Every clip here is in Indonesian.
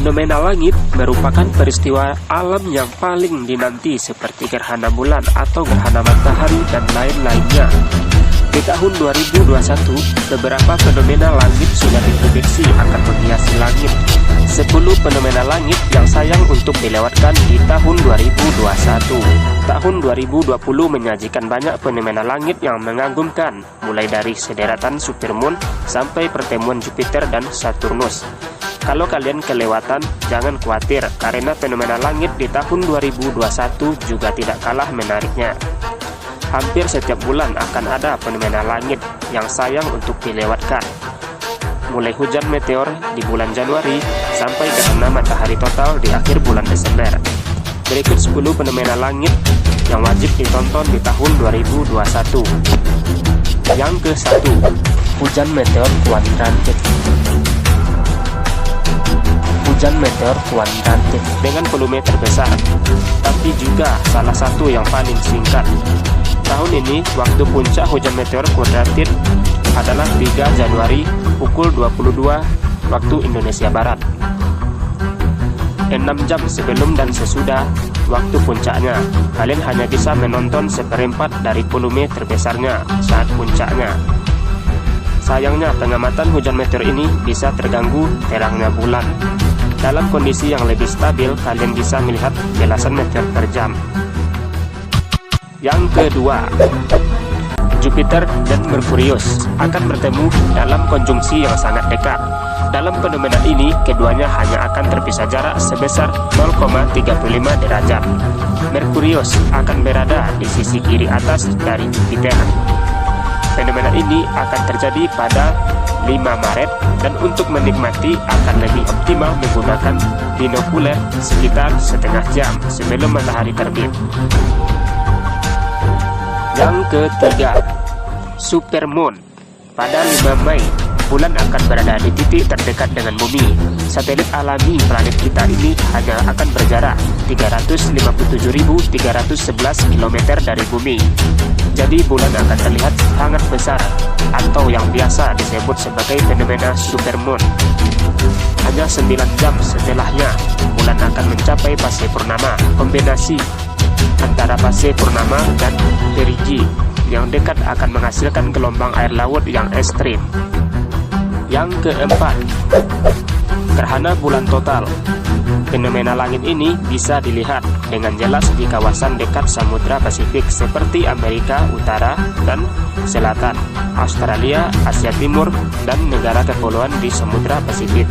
Fenomena langit merupakan peristiwa alam yang paling dinanti seperti gerhana bulan atau gerhana matahari dan lain-lainnya. Di tahun 2021, beberapa fenomena langit sudah diprediksi akan menghiasi langit. 10 fenomena langit yang sayang untuk dilewatkan di tahun 2021. Tahun 2020 menyajikan banyak fenomena langit yang mengagumkan, mulai dari sederetan supermoon sampai pertemuan Jupiter dan Saturnus. Kalau kalian kelewatan, jangan khawatir, karena fenomena langit di tahun 2021 juga tidak kalah menariknya. Hampir setiap bulan akan ada fenomena langit yang sayang untuk dilewatkan. Mulai hujan meteor di bulan Januari sampai gerhana matahari total di akhir bulan Desember. Berikut 10 fenomena langit yang wajib ditonton di tahun 2021. Yang ke-1, hujan meteor kuadrantik. Hujan meteor kuadrantik dengan volume terbesar, tapi juga salah satu yang paling singkat. Tahun ini, waktu puncak hujan meteor kuadrantik adalah 3 Januari pukul 22 waktu Indonesia Barat. 6 jam sebelum dan sesudah waktu puncaknya, kalian hanya bisa menonton seperempat dari volume terbesarnya saat puncaknya. Sayangnya, pengamatan hujan meteor ini bisa terganggu terangnya bulan. Dalam kondisi yang lebih stabil, kalian bisa melihat jelasan meteor per jam. Yang kedua, Jupiter dan Merkurius akan bertemu dalam konjungsi yang sangat dekat. Dalam fenomena ini, keduanya hanya akan terpisah jarak sebesar 0,35 derajat. Merkurius akan berada di sisi kiri atas dari Jupiter. Fenomena ini akan terjadi pada 5 Maret dan untuk menikmati akan lebih optimal menggunakan binokuler sekitar setengah jam sebelum matahari terbit. Yang ketiga, supermoon. Pada 5 Mei, bulan akan berada di titik terdekat dengan bumi. Satelit alami planet kita ini hanya akan berjarak 357.311 km dari bumi. Jadi bulan akan terlihat sangat besar, atau yang biasa disebut sebagai fenomena supermoon. Hanya 9 jam setelahnya, bulan akan mencapai fase purnama, kombinasi antara fase purnama dan perigi yang dekat akan menghasilkan gelombang air laut yang ekstrim. Yang keempat, gerhana bulan total. Fenomena langit ini bisa dilihat dengan jelas di kawasan dekat Samudra Pasifik seperti Amerika Utara dan Selatan, Australia, Asia Timur, dan negara kepulauan di Samudra Pasifik.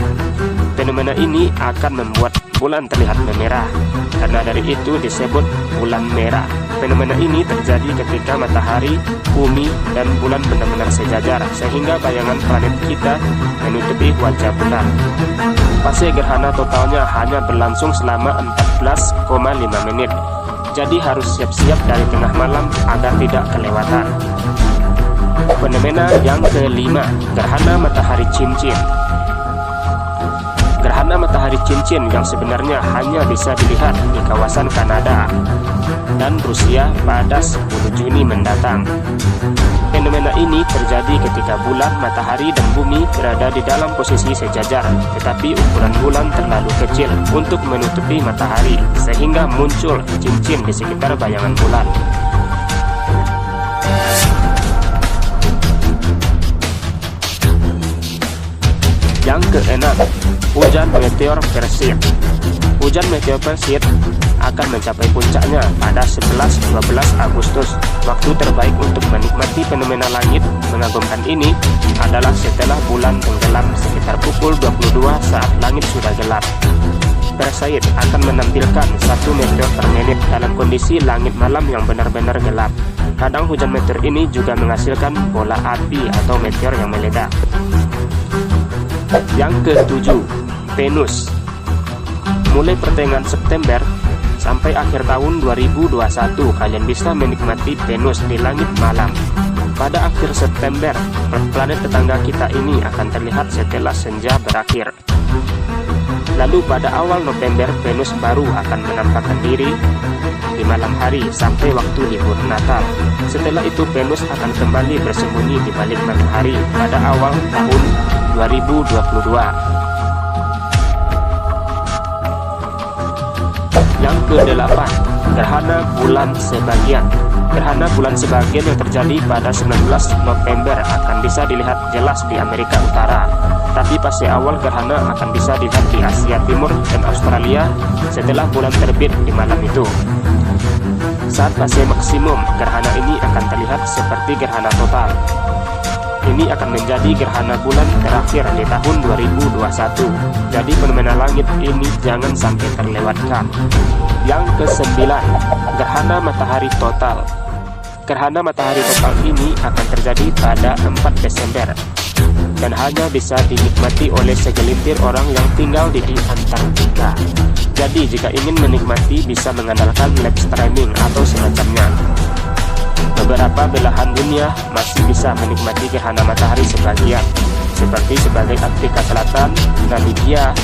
Fenomena ini akan membuat bulan terlihat memerah, karena dari itu disebut bulan merah. Fenomena ini terjadi ketika matahari, bumi, dan bulan benar-benar sejajar, sehingga bayangan planet kita menutupi wajah bulan. Fase gerhana totalnya hanya berlangsung selama 14,5 menit, jadi harus siap-siap dari tengah malam agar tidak kelewatan. Fenomena yang kelima, gerhana matahari cincin. Gerhana matahari cincin yang sebenarnya hanya bisa dilihat di kawasan Kanada dan Rusia pada 10 Juni mendatang. Fenomena ini terjadi ketika bulan, matahari, dan bumi berada di dalam posisi sejajar, tetapi ukuran bulan terlalu kecil untuk menutupi matahari, sehingga muncul cincin di sekitar bayangan bulan. Yang keenam, hujan meteor Perseid. Hujan meteor Perseid akan mencapai puncaknya pada 11-12 Agustus. Waktu terbaik untuk menikmati fenomena langit mengagumkan ini adalah setelah bulan tenggelam sekitar pukul 22 saat langit sudah gelap. Perseid akan menampilkan 1 meteor per menit dalam kondisi langit malam yang benar-benar gelap. Kadang hujan meteor ini juga menghasilkan bola api atau meteor yang meledak. Yang ketujuh, Venus. Mulai pertengahan September sampai akhir tahun 2021, kalian bisa menikmati Venus di langit malam. Pada akhir September, planet tetangga kita ini akan terlihat setelah senja berakhir. Lalu pada awal November, Venus baru akan menampakkan diri di malam hari sampai waktu libur Natal. Setelah itu Venus akan kembali bersembunyi di balik matahari pada awal tahun 2022. Yang kedelapan, gerhana bulan sebagian. Gerhana bulan sebagian yang terjadi pada 19 November akan bisa dilihat jelas di Amerika Utara. Tapi fase awal gerhana akan bisa dilihat di Asia Timur dan Australia setelah bulan terbit di malam itu. Saat fase maksimum, gerhana ini akan terlihat seperti gerhana total. Ini akan menjadi gerhana bulan terakhir di tahun 2021. Jadi fenomena langit ini jangan sampai terlewatkan. Yang kesembilan, gerhana matahari total. Gerhana matahari total ini akan terjadi pada 4 Desember dan hanya bisa dinikmati oleh segelintir orang yang tinggal di Antartika. Jadi jika ingin menikmati bisa mengandalkan live streaming atau semacamnya. Beberapa belahan dunia masih bisa menikmati gerhana matahari sebagian, seperti sebagai Afrika Selatan, Namibia,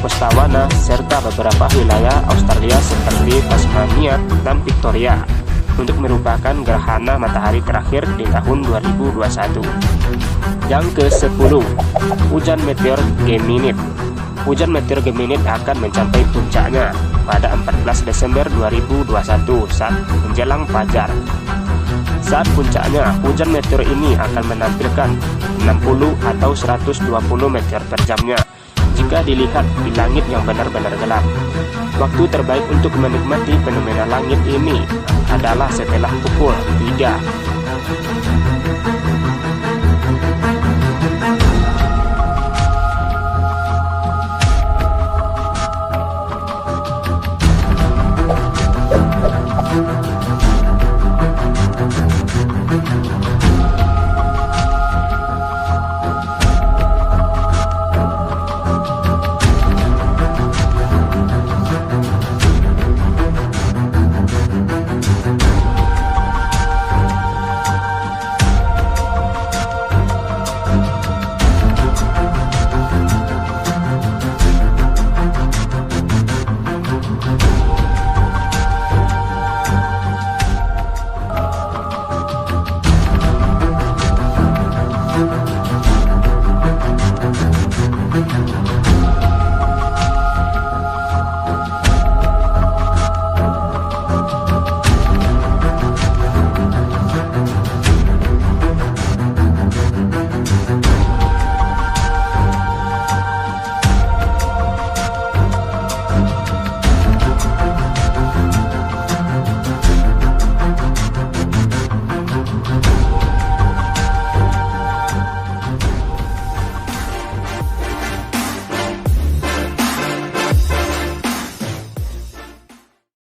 Botswana, serta beberapa wilayah Australia seperti Tasmania dan Victoria, untuk merupakan gerhana matahari terakhir di tahun 2021. Yang ke-10, hujan meteor Geminid. Hujan meteor Geminid akan mencapai puncaknya pada 14 Desember 2021 saat menjelang fajar. Saat puncaknya, hujan meteor ini akan menampilkan 60 atau 120 meteor per jamnya jika dilihat di langit yang benar-benar gelap. Waktu terbaik untuk menikmati fenomena langit ini adalah setelah pukul 3.